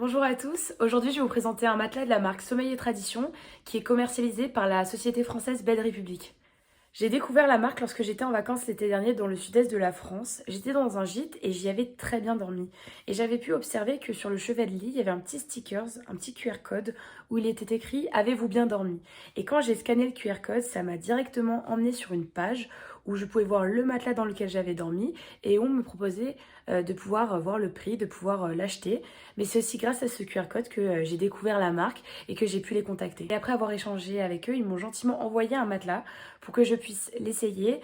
Bonjour à tous, aujourd'hui je vais vous présenter un matelas de la marque Sommeil et Tradition qui est commercialisé par la société française Belle République. J'ai découvert la marque lorsque j'étais en vacances l'été dernier dans le sud-est de la France. J'étais dans un gîte et j'y avais très bien dormi. Et j'avais pu observer que sur le chevet de lit, il y avait un petit sticker, un petit QR code où il était écrit «Avez-vous bien dormi?» Et quand j'ai scanné le QR code, ça m'a directement emmené sur une page où je pouvais voir le matelas dans lequel j'avais dormi et on me proposait de pouvoir voir le prix, de pouvoir l'acheter. Mais c'est aussi grâce à ce QR code que j'ai découvert la marque et que j'ai pu les contacter. Et après avoir échangé avec eux, ils m'ont gentiment envoyé un matelas pour que je puisse l'essayer,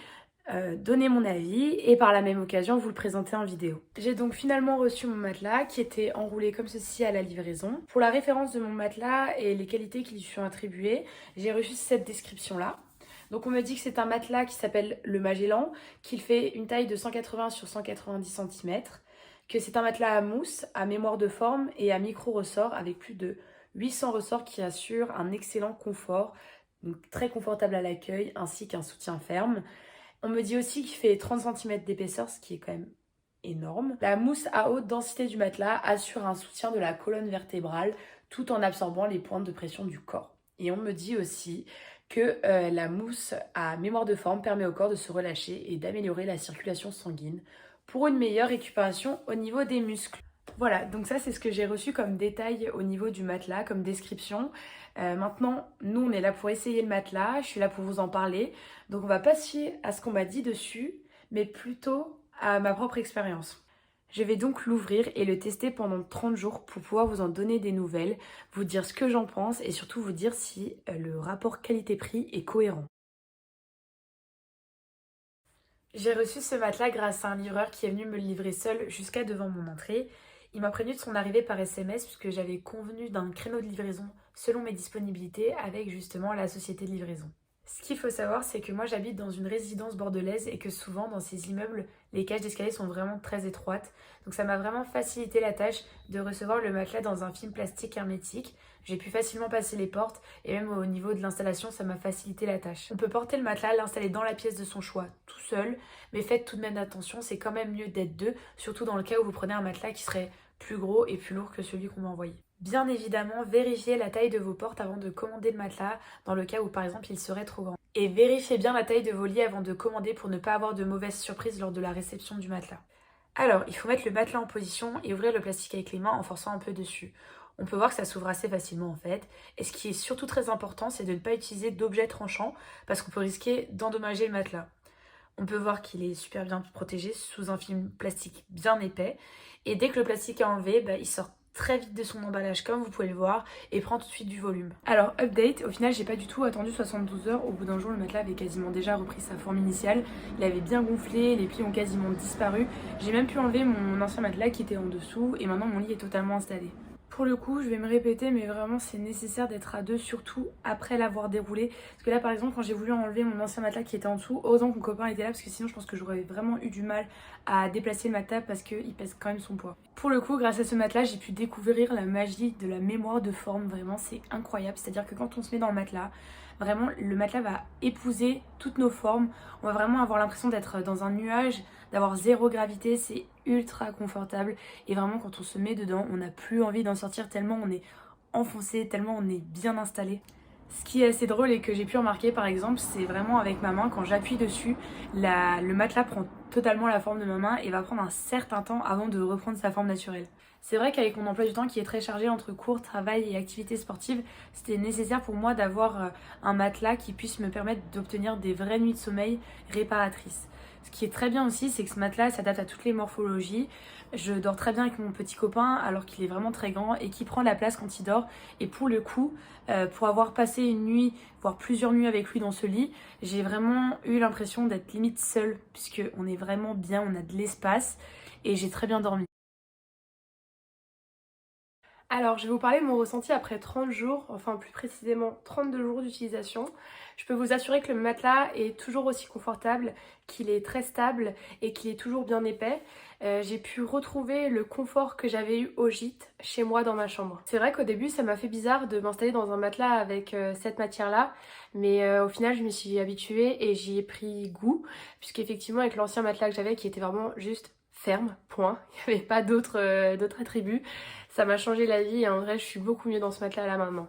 donner mon avis et par la même occasion vous le présenter en vidéo. J'ai donc finalement reçu mon matelas qui était enroulé comme ceci à la livraison. Pour la référence de mon matelas et les qualités qui lui sont attribuées, j'ai reçu cette description là. Donc on me dit que c'est un matelas qui s'appelle le Magellan, qu'il fait une taille de 180 sur 190 cm, que c'est un matelas à mousse, à mémoire de forme et à micro-ressort avec plus de 800 ressorts qui assurent un excellent confort, donc très confortable à l'accueil ainsi qu'un soutien ferme. On me dit aussi qu'il fait 30 cm d'épaisseur, ce qui est quand même énorme. La mousse à haute densité du matelas assure un soutien de la colonne vertébrale tout en absorbant les pointes de pression du corps. Et on me dit aussi que la mousse à mémoire de forme permet au corps de se relâcher et d'améliorer la circulation sanguine pour une meilleure récupération au niveau des muscles. Voilà, donc ça c'est ce que j'ai reçu comme détail au niveau du matelas, comme description. Maintenant, nous on est là pour essayer le matelas, je suis là pour vous en parler. Donc on va pas se fier à ce qu'on m'a dit dessus, mais plutôt à ma propre expérience. Je vais donc l'ouvrir et le tester pendant 30 jours pour pouvoir vous en donner des nouvelles, vous dire ce que j'en pense et surtout vous dire si le rapport qualité-prix est cohérent. J'ai reçu ce matelas grâce à un livreur qui est venu me le livrer seul jusqu'à devant mon entrée. Il m'a prévenu de son arrivée par SMS puisque j'avais convenu d'un créneau de livraison selon mes disponibilités avec justement la société de livraison. Ce qu'il faut savoir, c'est que moi j'habite dans une résidence bordelaise et que souvent dans ces immeubles, les cages d'escalier sont vraiment très étroites. Donc ça m'a vraiment facilité la tâche de recevoir le matelas dans un film plastique hermétique. J'ai pu facilement passer les portes et même au niveau de l'installation, ça m'a facilité la tâche. On peut porter le matelas, l'installer dans la pièce de son choix tout seul, mais faites tout de même attention, c'est quand même mieux d'être deux, surtout dans le cas où vous prenez un matelas qui serait plus gros et plus lourd que celui qu'on m'a envoyé. Bien évidemment, vérifiez la taille de vos portes avant de commander le matelas, dans le cas où par exemple il serait trop grand. Et vérifiez bien la taille de vos lits avant de commander pour ne pas avoir de mauvaises surprises lors de la réception du matelas. Alors, il faut mettre le matelas en position et ouvrir le plastique avec les mains en forçant un peu dessus. On peut voir que ça s'ouvre assez facilement en fait. Et ce qui est surtout très important, c'est de ne pas utiliser d'objets tranchants parce qu'on peut risquer d'endommager le matelas. On peut voir qu'il est super bien protégé sous un film plastique bien épais. Et dès que le plastique est enlevé, il sort très vite de son emballage comme vous pouvez le voir et prend tout de suite du volume. Alors update, au final j'ai pas du tout attendu 72 heures, au bout d'un jour le matelas avait quasiment déjà repris sa forme initiale, il avait bien gonflé, les plis ont quasiment disparu, j'ai même pu enlever mon ancien matelas qui était en dessous et maintenant mon lit est totalement installé. Pour le coup, je vais me répéter, mais vraiment c'est nécessaire d'être à deux, surtout après l'avoir déroulé. Parce que là par exemple, quand j'ai voulu enlever mon ancien matelas qui était en dessous, heureusement que mon copain était là, parce que sinon je pense que j'aurais vraiment eu du mal à déplacer le matelas parce qu'il pèse quand même son poids. Pour le coup, grâce à ce matelas, j'ai pu découvrir la magie de la mémoire de forme, vraiment c'est incroyable. C'est-à-dire que quand on se met dans le matelas, vraiment le matelas va épouser toutes nos formes. On va vraiment avoir l'impression d'être dans un nuage, d'avoir zéro gravité, c'est ultra confortable. Et vraiment quand on se met dedans, on n'a plus envie d'en sortir tellement on est enfoncé, tellement on est bien installé. Ce qui est assez drôle et que j'ai pu remarquer par exemple, c'est vraiment avec ma main, quand j'appuie dessus, le matelas prend totalement la forme de ma main et va prendre un certain temps avant de reprendre sa forme naturelle. C'est vrai qu'avec mon emploi du temps qui est très chargé entre cours, travail et activités sportives, c'était nécessaire pour moi d'avoir un matelas qui puisse me permettre d'obtenir des vraies nuits de sommeil réparatrices. Ce qui est très bien aussi, c'est que ce matelas s'adapte à toutes les morphologies. Je dors très bien avec mon petit copain alors qu'il est vraiment très grand et qui prend la place quand il dort. Et pour le coup, pour avoir passé une nuit, voire plusieurs nuits avec lui dans ce lit, j'ai vraiment eu l'impression d'être limite seule puisqu'on est vraiment bien, on a de l'espace et j'ai très bien dormi. Alors, je vais vous parler de mon ressenti après 30 jours, enfin plus précisément 32 jours d'utilisation. Je peux vous assurer que le matelas est toujours aussi confortable, qu'il est très stable et qu'il est toujours bien épais. J'ai pu retrouver le confort que j'avais eu au gîte chez moi dans ma chambre. C'est vrai qu'au début ça m'a fait bizarre de m'installer dans un matelas avec cette matière-là, mais au final je m'y suis habituée et j'y ai pris goût, puisqu'effectivement avec l'ancien matelas que j'avais qui était vraiment juste ferme, point, il n'y avait pas d'autres attributs. Ça m'a changé la vie et en vrai je suis beaucoup mieux dans ce matelas là maintenant.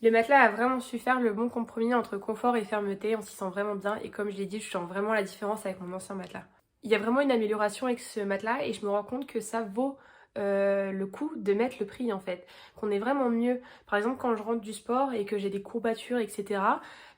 Le matelas a vraiment su faire le bon compromis entre confort et fermeté, on s'y sent vraiment bien et comme je l'ai dit, je sens vraiment la différence avec mon ancien matelas. Il y a vraiment une amélioration avec ce matelas et je me rends compte que ça vaut le coup de mettre le prix en fait, qu'on est vraiment mieux. Par exemple quand je rentre du sport et que j'ai des courbatures etc,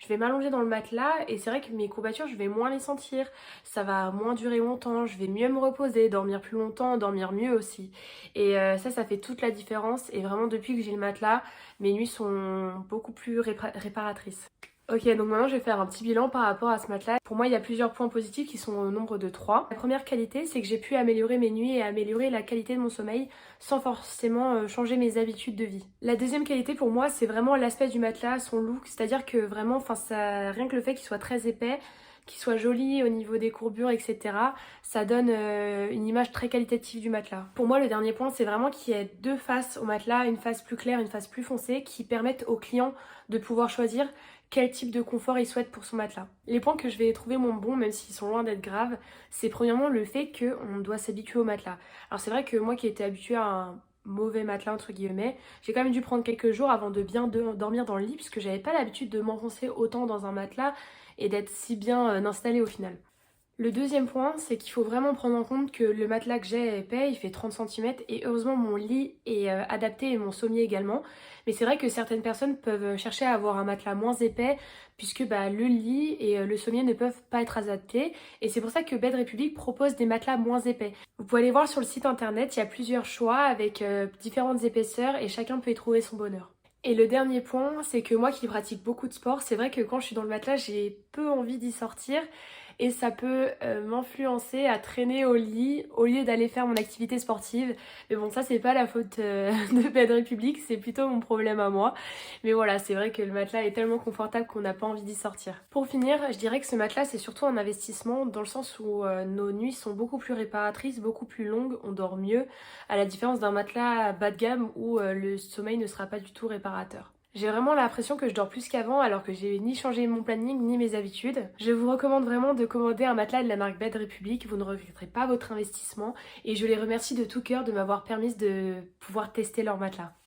je vais m'allonger dans le matelas et c'est vrai que mes courbatures je vais moins les sentir, ça va moins durer longtemps, je vais mieux me reposer, dormir plus longtemps, dormir mieux aussi. Et ça fait toute la différence et vraiment depuis que j'ai le matelas, mes nuits sont beaucoup plus réparatrices. Ok, donc maintenant je vais faire un petit bilan par rapport à ce matelas. Pour moi, il y a plusieurs points positifs qui sont au nombre de 3. La première qualité, c'est que j'ai pu améliorer mes nuits et améliorer la qualité de mon sommeil sans forcément changer mes habitudes de vie. La deuxième qualité pour moi, c'est vraiment l'aspect du matelas, son look, c'est-à-dire que vraiment, rien que le fait qu'il soit très épais, qu'il soit joli au niveau des courbures, etc., ça donne une image très qualitative du matelas. Pour moi, le dernier point, c'est vraiment qu'il y ait deux faces au matelas, une face plus claire, une face plus foncée, qui permettent au client de pouvoir choisir quel type de confort il souhaite pour son matelas. Les points que je vais trouver moins bons, même s'ils sont loin d'être graves, c'est premièrement le fait qu'on doit s'habituer au matelas. Alors c'est vrai que moi qui étais habituée à un mauvais matelas entre guillemets, j'ai quand même dû prendre quelques jours avant de bien dormir dans le lit puisque j'avais pas l'habitude de m'enfoncer autant dans un matelas et d'être si bien installée au final. Le deuxième point, c'est qu'il faut vraiment prendre en compte que le matelas que j'ai est épais, il fait 30 centimètres et heureusement mon lit est adapté et mon sommier également. Mais c'est vrai que certaines personnes peuvent chercher à avoir un matelas moins épais puisque le lit et le sommier ne peuvent pas être adaptés et c'est pour ça que Bed Republic propose des matelas moins épais. Vous pouvez aller voir sur le site internet, il y a plusieurs choix avec différentes épaisseurs et chacun peut y trouver son bonheur. Et le dernier point, c'est que moi qui pratique beaucoup de sport, c'est vrai que quand je suis dans le matelas, j'ai peu envie d'y sortir et ça peut m'influencer à traîner au lit au lieu d'aller faire mon activité sportive. Mais bon, ça c'est pas la faute de Bed Republic, c'est plutôt mon problème à moi. Mais voilà, c'est vrai que le matelas est tellement confortable qu'on n'a pas envie d'y sortir. Pour finir, je dirais que ce matelas c'est surtout un investissement dans le sens où nos nuits sont beaucoup plus réparatrices, beaucoup plus longues, on dort mieux, à la différence d'un matelas bas de gamme où le sommeil ne sera pas du tout réparateur. J'ai vraiment l'impression que je dors plus qu'avant alors que j'ai ni changé mon planning ni mes habitudes. Je vous recommande vraiment de commander un matelas de la marque Bed Republic, vous ne regretterez pas votre investissement et je les remercie de tout cœur de m'avoir permis de pouvoir tester leur matelas.